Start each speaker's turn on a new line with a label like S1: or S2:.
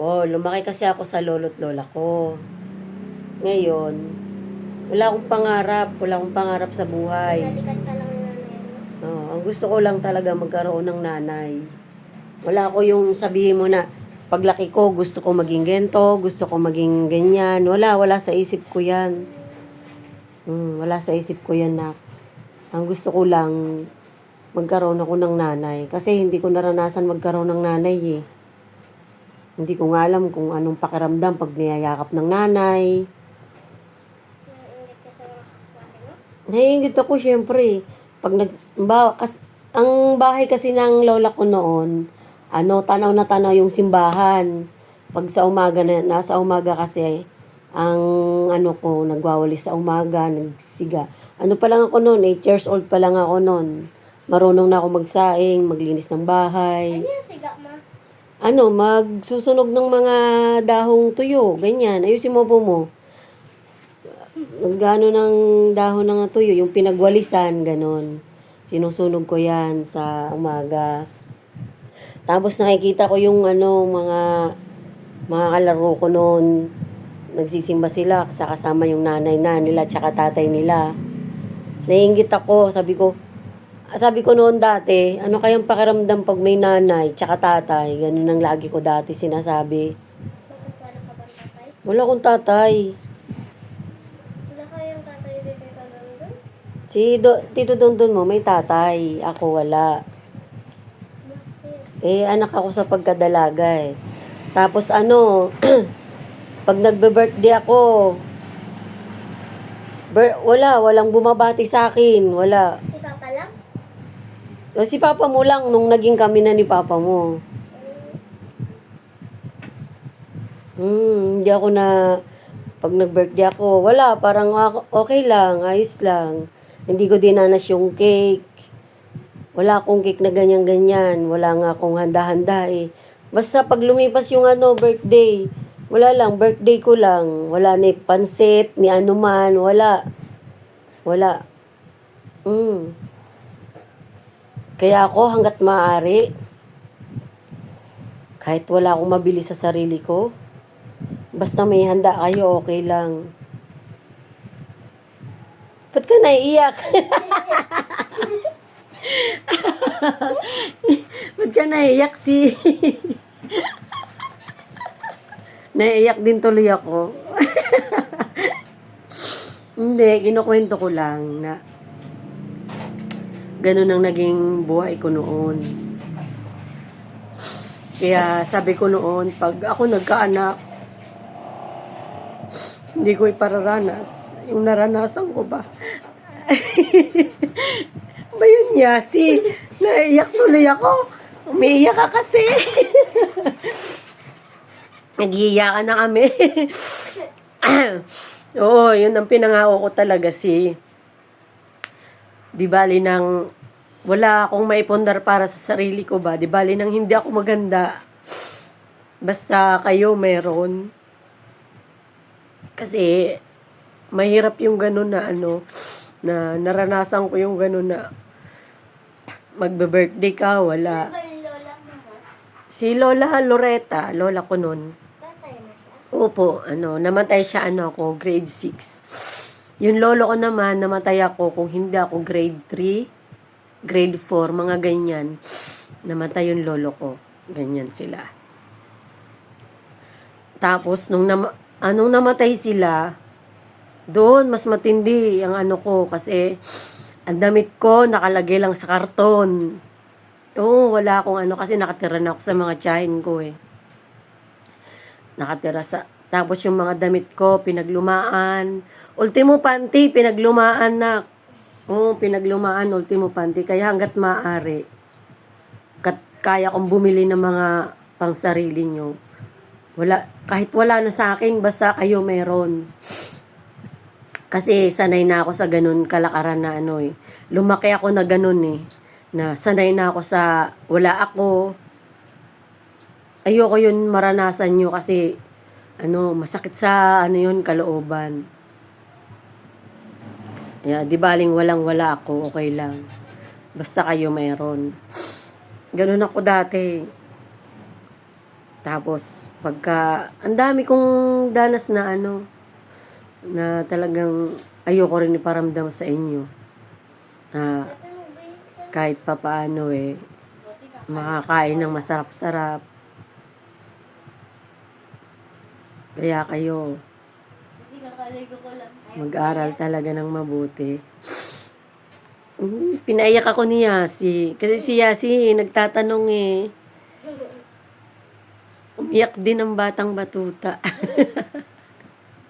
S1: Oo, lumaki kasi ako sa lolo't lola ko. Ngayon, wala akong pangarap sa buhay.
S2: Nalikat ka lang ni Nanay Ros.
S1: Oo, ang gusto ko lang talaga magkaroon ng nanay. Wala ko yung sabihin mo na, paglaki ko, gusto ko maging gento, gusto ko maging ganyan. Wala sa isip ko yan. Wala sa isip ko yan na. Ang gusto ko lang, magkaroon ako ng nanay. Kasi hindi ko naranasan magkaroon ng nanay eh. Hindi ko nga alam kung anong pakiramdam pag niyayakap ng nanay.
S2: Naiingit ka sa mga klase mo?
S1: Naiingit ako syempre. Pag ang bahay kasi ng lola ko noon, tanaw na tanaw yung simbahan. Pag sa umaga nasa umaga kasi, ang nagwawalis sa umaga, nagsiga. Pa lang ako noon, 8 years old pa lang ako noon. Marunong na ako magsaing, maglinis ng bahay.
S2: Ano yung siga mo?
S1: Magsusunog ng mga dahong tuyo, ganyan. Ayusin mo po mo. Gano ng dahon ng tuyo, yung pinagwalisan, ganon. Sinusunog ko yan sa umaga. Tapos nakikita ko yung mga kalaro ko noon. Nagsisimba sila, kasama yung nanay na nila, tsaka tatay nila. Naiinggit ako, sabi ko noon dati, ano kayang pakiramdam pag may nanay, tsaka tatay, ganun ang lagi ko dati sinasabi.
S2: Bakit wala ka bang tatay?
S1: Wala akong tatay.
S2: Wala kayong tatay dito sa London?
S1: Tito Dondon mo, may tatay. Ako wala.
S2: Bakit?
S1: Anak ako sa pagkadalaga eh. Tapos pag nagbe-birthday ako, walang bumabati sa akin. Wala.
S2: Si Papa lang?
S1: Si Papa mo lang nung naging kami na ni Papa mo. Hindi ako pag nag-birthday ako, wala, parang okay lang, ayos lang. Hindi ko dinanas yung cake. Wala akong cake na ganyan-ganyan. Wala nga akong handa-handa eh. Basta pag lumipas yung birthday, wala lang, birthday ko lang. Wala ni pansit, ni anuman, wala. Wala. Kaya ako hanggat maaari, kahit wala akong mabili sa sarili ko, basta may handa kayo, okay lang. Ba't ka naiiyak? Ba't ka naiiyak Naiiyak din tuloy ako. Hindi, kinukwento ko lang na ganun ang naging buhay ko noon. Kaya sabi ko noon, pag ako nagkaanak, hindi ko ipararanas yung naranasan ko ba. Ba yun, Yasi? Naiiyak tuloy ako. Umiiyak ka kasi. Nag-iiyakan na kami. Oo, yun ang pinangako ko talaga di bali nang wala akong maipundar para sa sarili ko ba, di bali nang hindi ako maganda, basta kayo meron. Kasi mahirap yung ganun na na naranasan ko yung ganun na magbe-birthday ka, wala.
S2: Ano ba yung lola mo?
S1: Si Lola Loretta, lola ko nun.
S2: Tatay na siya?
S1: Opo, namatay siya ako, grade 6. Yung lolo ko naman, namatay ako kung hindi ako grade 3, grade 4, mga ganyan. Namatay yung lolo ko. Ganyan sila. Tapos, nung namatay sila, doon, mas matindi ang ko kasi ang damit ko nakalagay lang sa karton. Oo, wala akong kasi nakatira na ako sa mga tiyahin ko eh. Tapos yung mga damit ko, pinaglumaan. Ultimo panty, pinaglumaan na. Oo, pinaglumaan, ultimo panty. Kaya hanggat maaari, kaya kong bumili ng mga pangsarili nyo. Kahit wala na sa akin, basta kayo meron. Kasi sanay na ako sa ganun kalakaran na eh. Lumaki ako na ganun eh. Na sanay na ako sa wala ako. Ayoko yun maranasan nyo kasi masakit sa yun kalooban. Di baling walang-wala ako, okay lang. Basta kayo mayroon. Ganun ako dati. Tapos, ang dami kong danas na na talagang ayoko rin iparamdam sa inyo. Na
S2: Ate, magbihis ka.
S1: kahit papaano makakain ng masarap-sarap. Kaya kayo,
S2: Hindi kakaligo ko lang.
S1: mag-aral talaga ng mabuti. Pinaiyak ako ni Yasi. Kasi si Yasi, nagtatanong Umiyak din ang batang batuta.